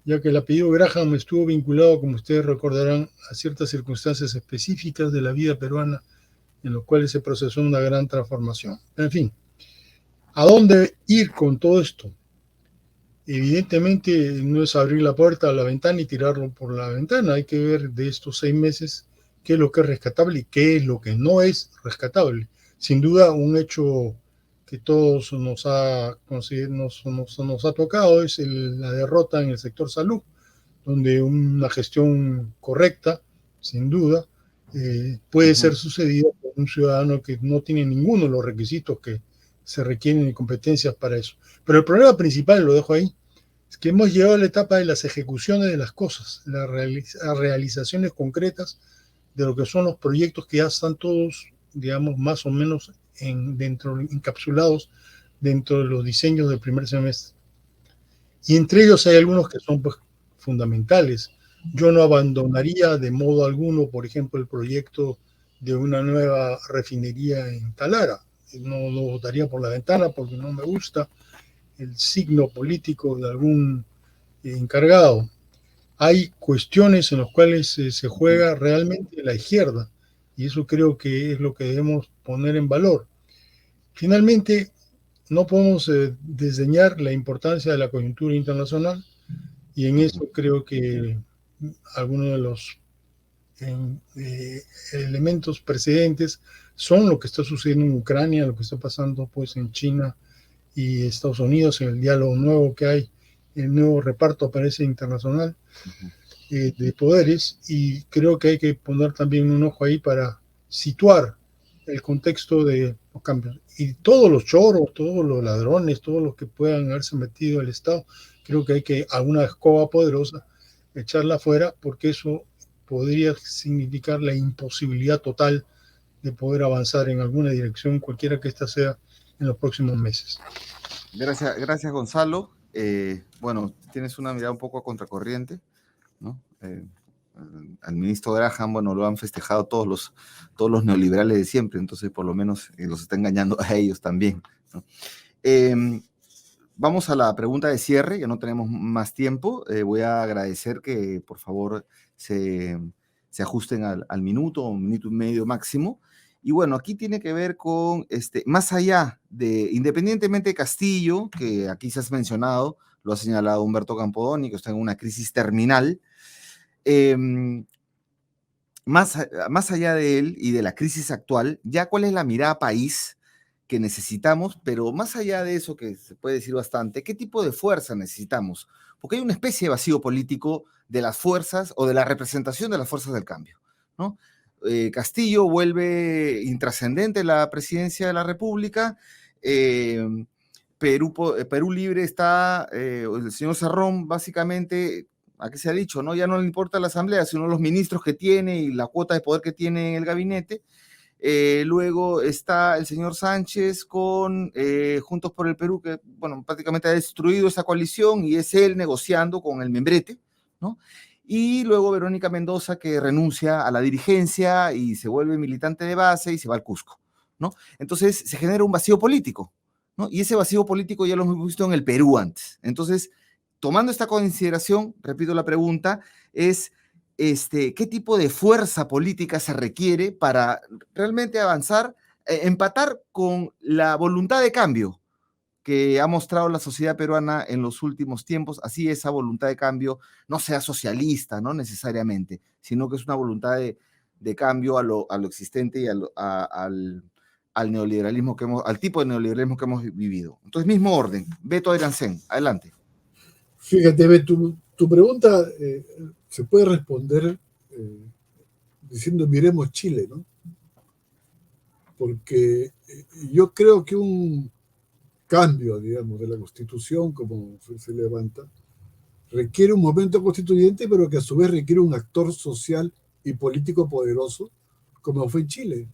ya que el apellido Graham estuvo vinculado, como ustedes recordarán, a ciertas circunstancias específicas de la vida peruana en las cuales se procesó una gran transformación. En fin, ¿a dónde ir con todo esto? Evidentemente no es abrir la puerta a la ventana y tirarlo por la ventana. Hay que ver de estos 6 meses qué es lo que es rescatable y qué es lo que no es rescatable. Sin duda, un hecho que todos nos ha tocado es la derrota en el sector salud, donde una gestión correcta, sin duda, puede ser sucedida por un ciudadano que no tiene ninguno de los requisitos que se requieren y competencias para eso. Pero el problema principal, lo dejo ahí, es que hemos llegado a la etapa de las ejecuciones de las cosas, las realizaciones concretas de lo que son los proyectos que ya están todos, digamos, más o menos encapsulados dentro de los diseños del primer semestre. Y entre ellos hay algunos que son pues, fundamentales. Yo no abandonaría de modo alguno, por ejemplo, el proyecto de una nueva refinería en Talara. No lo botaría por la ventana porque no me gusta el signo político de algún encargado. Hay cuestiones en las cuales se juega realmente la izquierda y eso creo que es lo que debemos poner en valor. Finalmente, no podemos desdeñar la importancia de la coyuntura internacional y en eso creo que algunos de los elementos precedentes son lo que está sucediendo en Ucrania, lo que está pasando pues en China y Estados Unidos, en el diálogo nuevo que hay, el nuevo reparto aparece internacional de poderes, y creo que hay que poner también un ojo ahí para situar el contexto de los cambios. Y todos los choros, todos los ladrones, todos los que puedan haberse metido al Estado, creo que hay que, a una escoba poderosa, echarla afuera, porque eso podría significar la imposibilidad total de poder avanzar en alguna dirección, cualquiera que ésta sea, en los próximos meses. Gracias Gonzalo. Bueno, tienes una mirada un poco a contracorriente, ¿no? Al ministro Graham, bueno, lo han festejado todos los neoliberales de siempre, entonces por lo menos los está engañando a ellos también, ¿no? Vamos a la pregunta de cierre, ya no tenemos más tiempo. Voy a agradecer que por favor se ajusten al minuto o 1 minuto y medio máximo. Y bueno, aquí tiene que ver con, más allá de, independientemente de Castillo, que aquí se has mencionado, lo ha señalado Humberto Campodoni, que está en una crisis terminal, más allá de él y de la crisis actual, ya cuál es la mirada país que necesitamos, pero más allá de eso, que se puede decir bastante, ¿qué tipo de fuerza necesitamos? Porque hay una especie de vacío político de las fuerzas o de la representación de las fuerzas del cambio, ¿no? Castillo vuelve intrascendente la presidencia de la República, Perú Libre está, el señor Cerrón básicamente, aquí se ha dicho, ¿no? Ya no le importa la asamblea, sino los ministros que tiene y la cuota de poder que tiene en el gabinete. Luego está el señor Sánchez con Juntos por el Perú, que, bueno, prácticamente ha destruido esa coalición y es él negociando con el membrete, ¿no? Y luego Verónica Mendoza, que renuncia a la dirigencia y se vuelve militante de base y se va al Cusco, ¿no? Entonces se genera un vacío político, ¿no? Y ese vacío político ya lo hemos visto en el Perú antes. Entonces, tomando esta consideración, repito la pregunta, es ¿qué tipo de fuerza política se requiere para realmente avanzar, empatar con la voluntad de cambio que ha mostrado la sociedad peruana en los últimos tiempos? Así esa voluntad de cambio no sea socialista, no necesariamente, sino que es una voluntad de cambio a lo existente y al neoliberalismo al tipo de neoliberalismo que hemos vivido. Entonces, mismo orden. Beto Ayrancén, adelante. Fíjate, Beto, tu pregunta se puede responder diciendo miremos Chile, ¿no? porque yo creo que un cambio, digamos, de la Constitución, como se levanta, requiere un momento constituyente, pero que a su vez requiere un actor social y político poderoso, como fue en Chile.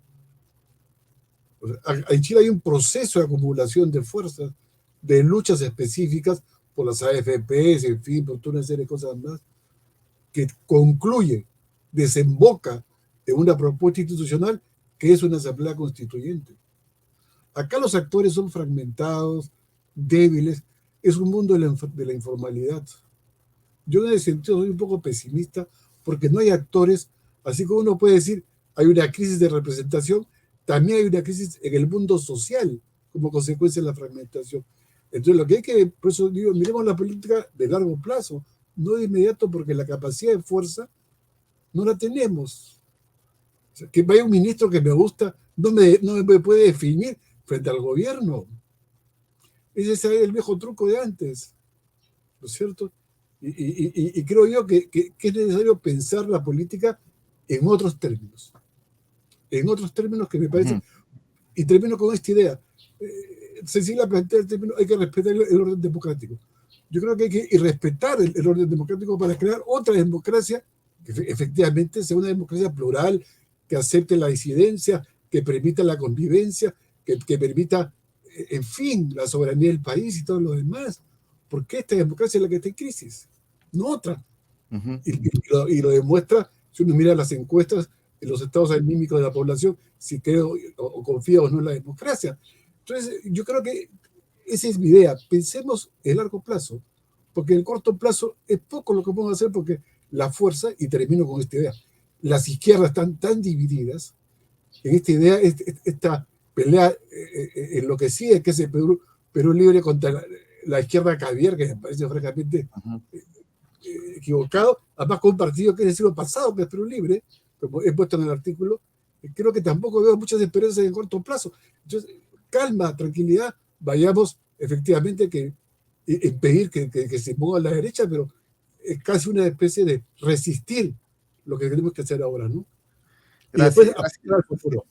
O sea, en Chile hay un proceso de acumulación de fuerzas, de luchas específicas por las AFPs, en fin, por toda una serie de cosas más, que concluye, desemboca en una propuesta institucional que es una asamblea constituyente. Acá los actores son fragmentados, débiles, es un mundo de la informalidad. Yo en ese sentido soy un poco pesimista porque no hay actores, así como uno puede decir, hay una crisis de representación, también hay una crisis en el mundo social como consecuencia de la fragmentación. Entonces lo que hay que, por eso digo, miremos la política de largo plazo, no de inmediato, porque la capacidad de fuerza no la tenemos. O sea, que vaya un ministro que me gusta, no me puede definir frente al gobierno. Ese es el viejo truco de antes, ¿no es cierto? Y creo yo que es necesario pensar la política en otros términos que me parecen, y termino con esta idea. Cecilia plantea el término, hay que respetar el orden democrático. Yo creo que hay que respetar el orden democrático para crear otra democracia que efectivamente sea una democracia plural, que acepte la disidencia, que permita la convivencia, que permita, en fin, la soberanía del país y todo lo demás. Porque esta democracia es la que está en crisis, no otra. Y lo demuestra si uno mira las encuestas en los estados anímicos de la población, si creo o confía o no en la democracia. Entonces, yo creo que esa es mi idea. Pensemos en largo plazo, porque en el corto plazo es poco lo que podemos hacer, porque la fuerza, y termino con esta idea, las izquierdas están tan divididas en esta idea, esta pelea enloquecida que es el Perú libre contra la izquierda caviar, que me parece francamente equivocado, además con un partido que es del siglo pasado, que es Perú Libre, como he puesto en el artículo, creo que tampoco veo muchas esperanzas en el corto plazo. Entonces, calma, tranquilidad, vayamos efectivamente que impedir que se mueva a la derecha, pero es casi una especie de resistir lo que tenemos que hacer ahora, ¿no? Gracias, y después al futuro.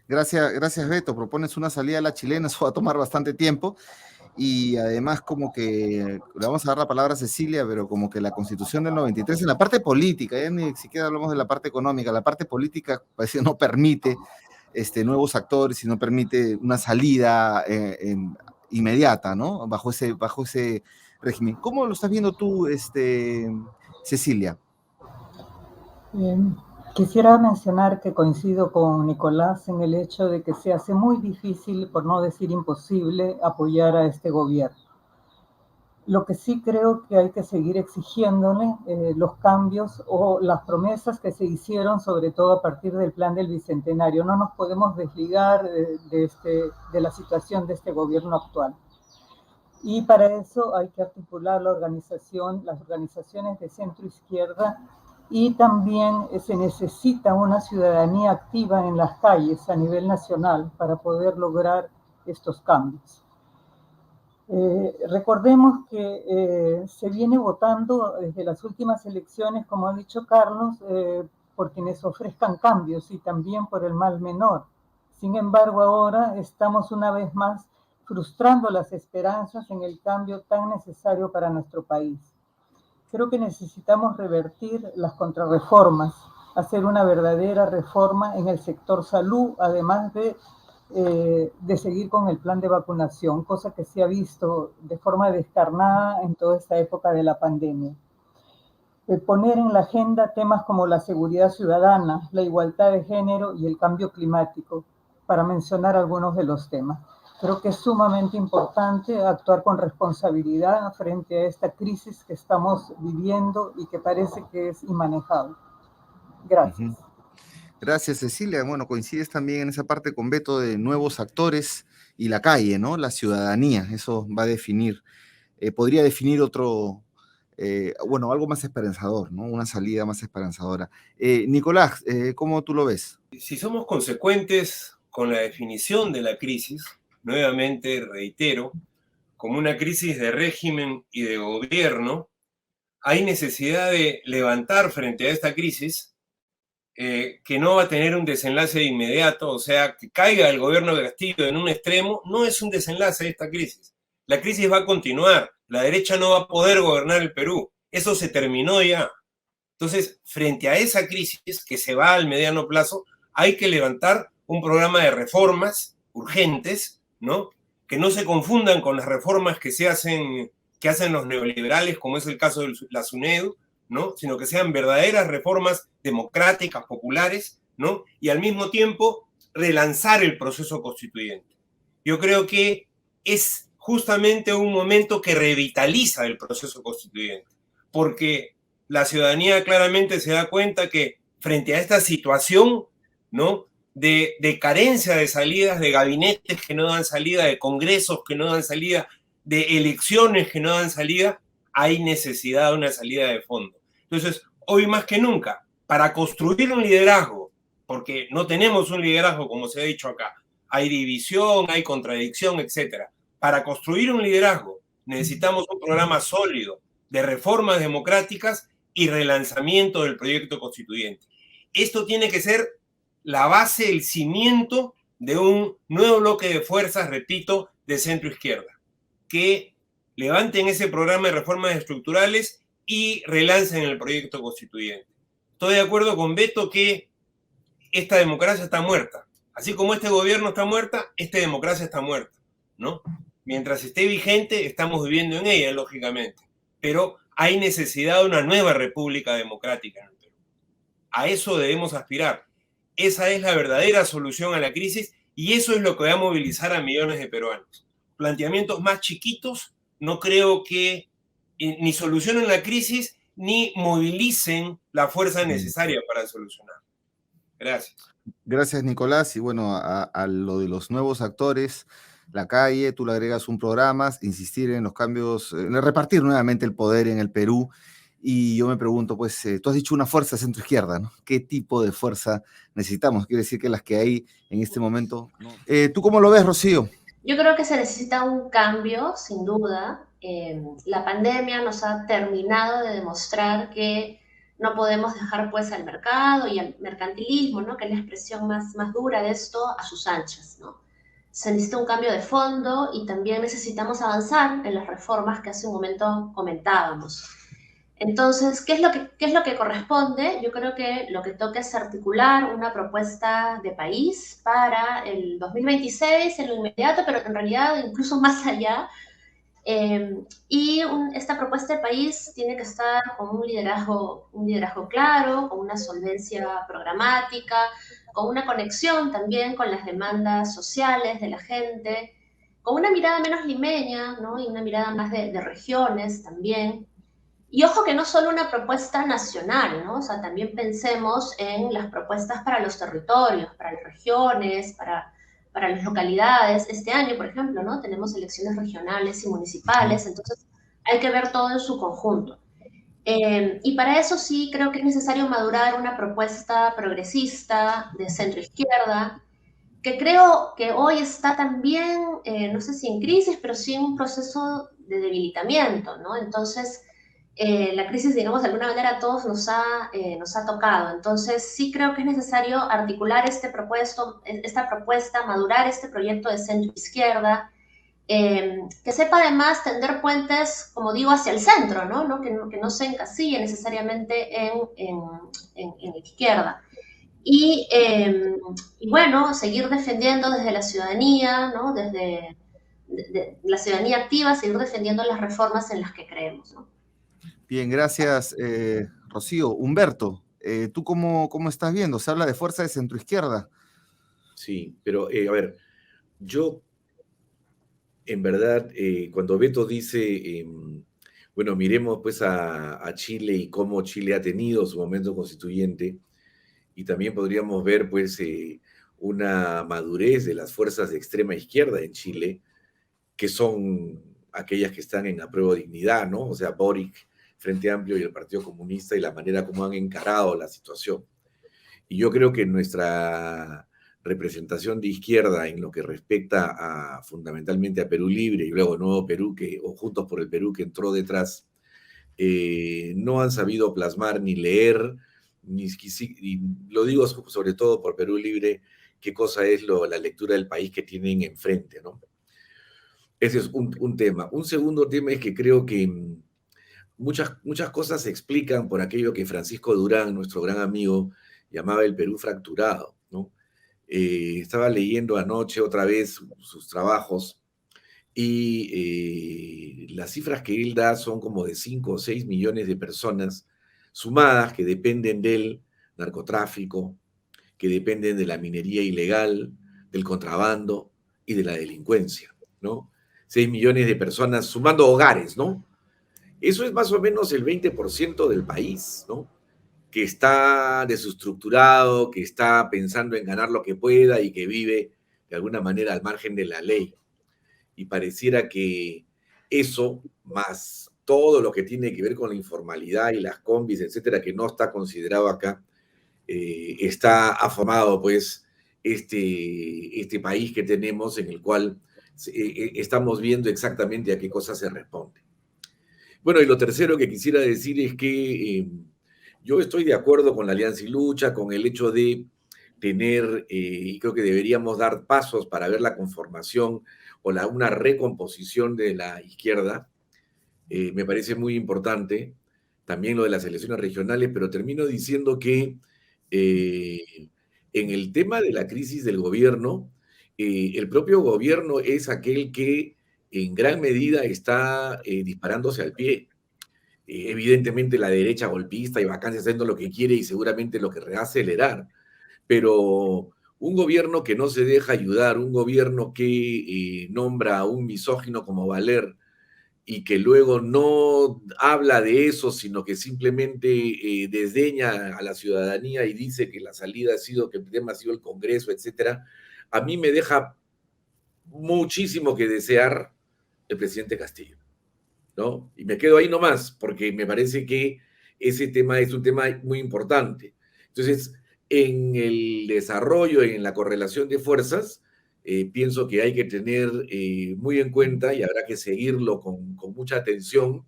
Gracias, Beto. Propones una salida a la chilena, eso va a tomar bastante tiempo. Y además como que, le vamos a dar la palabra a Cecilia, pero como que la Constitución del 93, en la parte política, ya ni siquiera hablamos de la parte económica, la parte política parece que no permite nuevos actores y no permite una salida inmediata, ¿no? Bajo ese régimen. ¿Cómo lo estás viendo tú, Cecilia? Quisiera mencionar que coincido con Nicolás en el hecho de que se hace muy difícil, por no decir imposible, apoyar a este gobierno. Lo que sí creo que hay que seguir exigiéndole los cambios o las promesas que se hicieron, sobre todo a partir del plan del Bicentenario. No nos podemos desligar de la situación de este gobierno actual. Y para eso hay que articular las organizaciones de centro-izquierda, y también se necesita una ciudadanía activa en las calles a nivel nacional para poder lograr estos cambios. Recordemos que se viene votando desde las últimas elecciones, como ha dicho Carlos, por quienes ofrezcan cambios y también por el mal menor. Sin embargo, ahora estamos una vez más frustrando las esperanzas en el cambio tan necesario para nuestro país. Creo que necesitamos revertir las contrarreformas, hacer una verdadera reforma en el sector salud, además de seguir con el plan de vacunación, cosa que se ha visto de forma descarnada en toda esta época de la pandemia. Poner en la agenda temas como la seguridad ciudadana, la igualdad de género y el cambio climático, para mencionar algunos de los temas. Creo que es sumamente importante actuar con responsabilidad frente a esta crisis que estamos viviendo y que parece que es inmanejable. Gracias. Gracias, Cecilia. Bueno, coincides también en esa parte con Beto de nuevos actores y la calle, ¿no? La ciudadanía, eso va a definir, podría definir otro, bueno, algo más esperanzador, ¿no? Una salida más esperanzadora. Nicolás, ¿cómo tú lo ves? Si somos consecuentes con la definición de la crisis, nuevamente reitero, como una crisis de régimen y de gobierno, hay necesidad de levantar frente a esta crisis que no va a tener un desenlace de inmediato, o sea, que caiga el gobierno de Castillo en un extremo, no es un desenlace de esta crisis. La crisis va a continuar, la derecha no va a poder gobernar el Perú, eso se terminó ya. Entonces, frente a esa crisis que se va al mediano plazo, hay que levantar un programa de reformas urgentes, ¿no? Que no se confundan con las reformas que hacen los neoliberales, como es el caso de la SUNEDU, ¿no? Sino que sean verdaderas reformas democráticas, populares, ¿no? Y al mismo tiempo relanzar el proceso constituyente. Yo creo que es justamente un momento que revitaliza el proceso constituyente, porque la ciudadanía claramente se da cuenta que frente a esta situación, ¿no? de carencia de salidas, de gabinetes que no dan salida, de congresos que no dan salida, de elecciones que no dan salida, hay necesidad de una salida de fondo. Entonces, hoy más que nunca, para construir un liderazgo, porque no tenemos un liderazgo como se ha dicho acá, hay división, hay contradicción, etc. Para construir un liderazgo necesitamos un programa sólido de reformas democráticas y relanzamiento del proyecto constituyente. Esto tiene que ser la base, el cimiento de un nuevo bloque de fuerzas, repito, de centro-izquierda, que levanten ese programa de reformas estructurales y relancen el proyecto constituyente. Estoy de acuerdo con Beto que esta democracia está muerta. Así como este gobierno está muerta, esta democracia está muerta, ¿no? Mientras esté vigente, estamos viviendo en ella, lógicamente. Pero hay necesidad de una nueva república democrática en el Perú. A eso debemos aspirar. Esa es la verdadera solución a la crisis y eso es lo que va a movilizar a millones de peruanos. Planteamientos más chiquitos no creo que ni solucionen la crisis ni movilicen la fuerza necesaria para solucionar. Gracias. Gracias, Nicolás. Y bueno, a lo de los nuevos actores, la calle, tú le agregas un programa, insistir en los cambios, en repartir nuevamente el poder en el Perú. Y yo me pregunto, pues, tú has dicho una fuerza centro-izquierda, ¿no? ¿Qué tipo de fuerza necesitamos? Quiere decir que las que hay en este momento, ¿no? ¿Tú cómo lo ves, Rocío? Yo creo que se necesita un cambio, sin duda. La pandemia nos ha terminado de demostrar que no podemos dejar pues al mercado y al mercantilismo, ¿no? Que es la expresión más dura de esto, a sus anchas, ¿no? Se necesita un cambio de fondo y también necesitamos avanzar en las reformas que hace un momento comentábamos. Entonces, ¿qué es lo que corresponde? Yo creo que lo que toca es articular una propuesta de país para el 2026, en lo inmediato, pero en realidad incluso más allá. Esta propuesta de país tiene que estar con un liderazgo claro, con una solvencia programática, con una conexión también con las demandas sociales de la gente, con una mirada menos limeña, ¿no? Y una mirada más de regiones también. Y ojo que no solo una propuesta nacional, ¿no? O sea, también pensemos en las propuestas para los territorios, para las regiones, para las localidades. Este año, por ejemplo, ¿no? Tenemos elecciones regionales y municipales, entonces hay que ver todo en su conjunto. Y para eso sí creo que es necesario madurar una propuesta progresista de centro-izquierda, que creo que hoy está también, no sé si en crisis, pero sí en un proceso de debilitamiento, ¿no? Entonces, la crisis, digamos, de alguna manera a todos nos ha tocado. Entonces, sí creo que es necesario articular esta propuesta, madurar este proyecto de centro-izquierda, que sepa además tender puentes, como digo, hacia el centro, ¿no? Que no se encasille necesariamente en la izquierda. Y bueno, seguir defendiendo desde la ciudadanía, ¿no? Desde la ciudadanía activa, seguir defendiendo las reformas en las que creemos, ¿no? Bien, gracias, Rocío. Humberto, ¿tú cómo estás viendo? Se habla de fuerza de centroizquierda. Sí, pero a ver, yo, en verdad, cuando Beto dice, bueno, miremos pues a Chile y cómo Chile ha tenido su momento constituyente, y también podríamos ver pues una madurez de las fuerzas de extrema izquierda en Chile, que son aquellas que están en Apruebo Dignidad, ¿no? O sea, Boric, Frente Amplio y el Partido Comunista, y la manera como han encarado la situación. Y yo creo que nuestra representación de izquierda en lo que respecta fundamentalmente a Perú Libre y luego Nuevo Perú, o Juntos por el Perú, que entró detrás, no han sabido plasmar ni leer y lo digo sobre todo por Perú Libre, qué cosa es la lectura del país que tienen enfrente, ¿no? Ese es un tema. Un segundo tema es que creo que muchas cosas se explican por aquello que Francisco Durán, nuestro gran amigo, llamaba el Perú fracturado, ¿no? Estaba leyendo anoche otra vez sus trabajos y las cifras que él da son como de 5 o 6 millones de personas sumadas que dependen del narcotráfico, que dependen de la minería ilegal, del contrabando y de la delincuencia, ¿no? 6 millones de personas sumando hogares, ¿no? Eso es más o menos el 20% del país, ¿no? Que está desestructurado, que está pensando en ganar lo que pueda y que vive de alguna manera al margen de la ley. Y pareciera que eso, más todo lo que tiene que ver con la informalidad y las combis, etcétera, que no está considerado acá, está afamado, pues, este país que tenemos en el cual estamos viendo exactamente a qué cosas se responde. Bueno, y lo tercero que quisiera decir es que yo estoy de acuerdo con la Alianza y Lucha, con el hecho de tener, y creo que deberíamos dar pasos para ver la conformación o una recomposición de la izquierda. Me parece muy importante también lo de las elecciones regionales, pero termino diciendo que en el tema de la crisis del gobierno, el propio gobierno es aquel que en gran medida está disparándose al pie. Evidentemente la derecha golpista y vacancia haciendo lo que quiere y seguramente lo que va a acelerar, pero un gobierno que no se deja ayudar, un gobierno que nombra a un misógino como Valer y que luego no habla de eso, sino que simplemente desdeña a la ciudadanía y dice que la salida ha sido, que el tema ha sido el Congreso, etcétera, a mí me deja muchísimo que desear el presidente Castillo, ¿no? Y me quedo ahí nomás, porque me parece que ese tema es un tema muy importante. Entonces, en el desarrollo, en la correlación de fuerzas, pienso que hay que tener muy en cuenta y habrá que seguirlo con mucha atención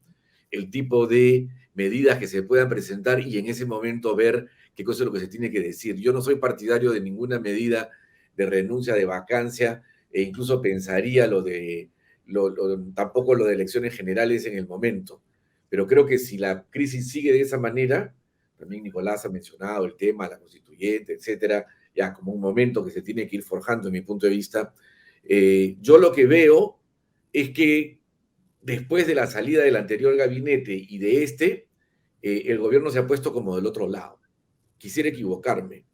el tipo de medidas que se puedan presentar y en ese momento ver qué cosa es lo que se tiene que decir. Yo no soy partidario de ninguna medida de renuncia, de vacancia, e incluso pensaría tampoco lo de elecciones generales en el momento. Pero creo que si la crisis sigue de esa manera, también Nicolás ha mencionado el tema, la constituyente, etcétera, ya como un momento que se tiene que ir forjando, en mi punto de vista. Yo lo que veo es que después de la salida del anterior gabinete y de el gobierno se ha puesto como del otro lado. Quisiera equivocarme,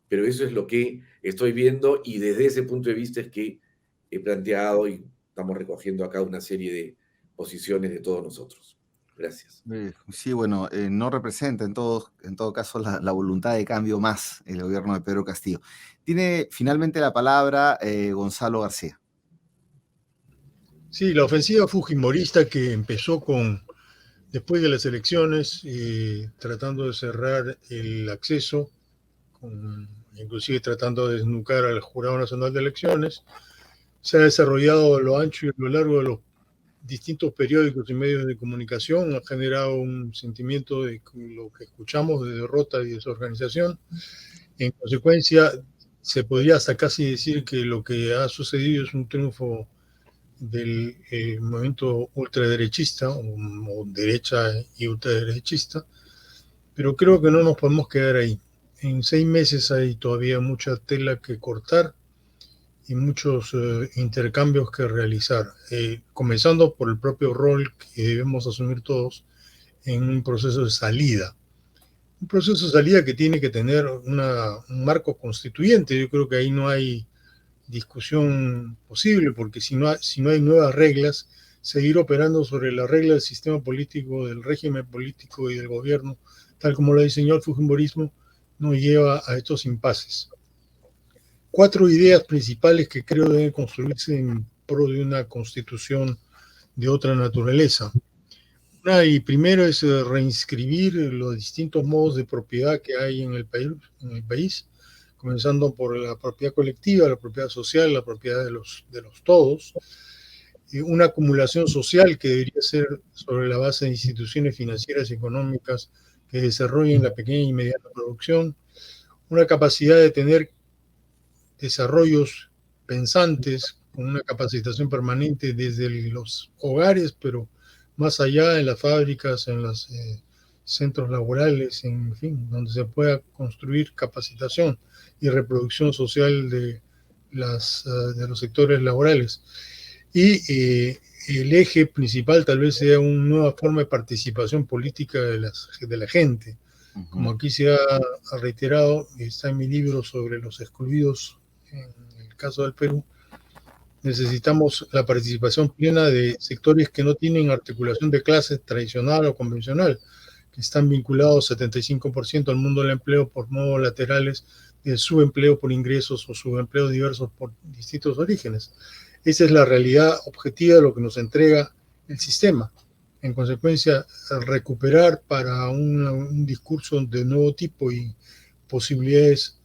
pero eso es lo que estoy viendo y desde ese punto de vista es que he planteado y estamos recogiendo acá una serie de posiciones de todos nosotros. Gracias. Sí, bueno, no representa en todo caso la voluntad de cambio más el gobierno de Pedro Castillo. Tiene finalmente la palabra Gonzalo García. Sí, la ofensiva fujimorista que empezó después de las elecciones, tratando de cerrar el acceso, inclusive tratando de desnucar al Jurado Nacional de Elecciones, se ha desarrollado a lo ancho y a lo largo de los distintos periódicos y medios de comunicación, ha generado un sentimiento de lo que escuchamos de derrota y desorganización. En consecuencia, se podría hasta casi decir que lo que ha sucedido es un triunfo del movimiento ultraderechista o derecha y ultraderechista, pero creo que no nos podemos quedar ahí. En 6 meses hay todavía mucha tela que cortar y muchos intercambios que realizar, comenzando por el propio rol que debemos asumir todos en un proceso de salida. Un proceso de salida que tiene que tener un marco constituyente. Yo creo que ahí no hay discusión posible, porque si no hay nuevas reglas, seguir operando sobre la regla del sistema político, del régimen político y del gobierno, tal como lo diseñó el fujimorismo, nos lleva a estos impases. 4 ideas principales que creo deben construirse en pro de una constitución de otra naturaleza. Una, y primero, es reinscribir los distintos modos de propiedad que hay en el país, comenzando por la propiedad colectiva, la propiedad social, la propiedad de los todos, una acumulación social que debería ser sobre la base de instituciones financieras y económicas que desarrollen la pequeña y mediana producción, una capacidad de tener desarrollos pensantes con una capacitación permanente desde los hogares, pero más allá en las fábricas, en los centros laborales, en fin, donde se pueda construir capacitación y reproducción social de los sectores laborales. Y el eje principal tal vez sea una nueva forma de participación política de la gente. Como aquí se ha reiterado, está en mi libro sobre los excluidos, en el caso del Perú, necesitamos la participación plena de sectores que no tienen articulación de clases tradicional o convencional, que están vinculados 75% al mundo del empleo por modos laterales, del subempleo por ingresos o subempleos diversos por distintos orígenes. Esa es la realidad objetiva de lo que nos entrega el sistema. En consecuencia, recuperar para un discurso de nuevo tipo y posibilidades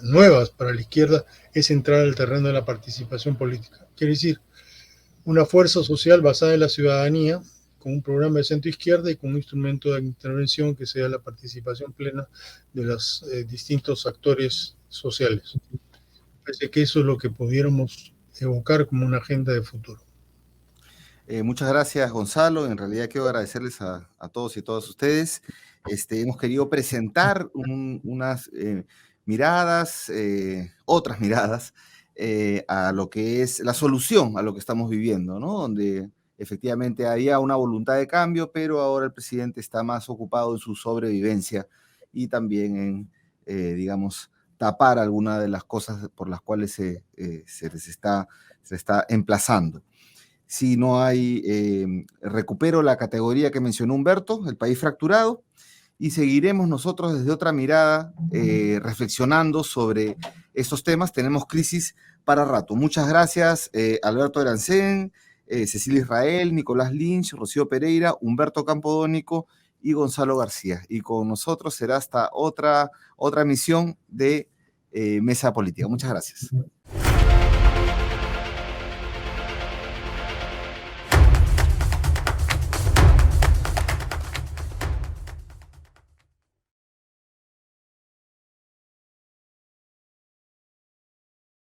nuevas para la izquierda es entrar al terreno de la participación política. Quiere decir, una fuerza social basada en la ciudadanía, con un programa de centro-izquierda y con un instrumento de intervención que sea la participación plena de los distintos actores sociales. Parece que eso es lo que pudiéramos evocar como una agenda de futuro. Muchas gracias, Gonzalo. En realidad quiero agradecerles a todos y todas ustedes. Hemos querido presentar unas miradas, otras miradas, a lo que es la solución a lo que estamos viviendo, ¿no? Donde efectivamente había una voluntad de cambio, pero ahora el presidente está más ocupado en su sobrevivencia y también en, digamos, tapar algunas de las cosas por las cuales se está emplazando. Si no hay, recupero la categoría que mencionó Humberto, el país fracturado, y seguiremos nosotros desde otra mirada reflexionando sobre estos temas. Tenemos crisis para rato. Muchas gracias, Alberto Erancén, Cecilia Israel, Nicolás Lynch, Rocío Pereira, Humberto Campodónico y Gonzalo García. Y con nosotros será hasta otra emisión de Mesa Política. Muchas gracias.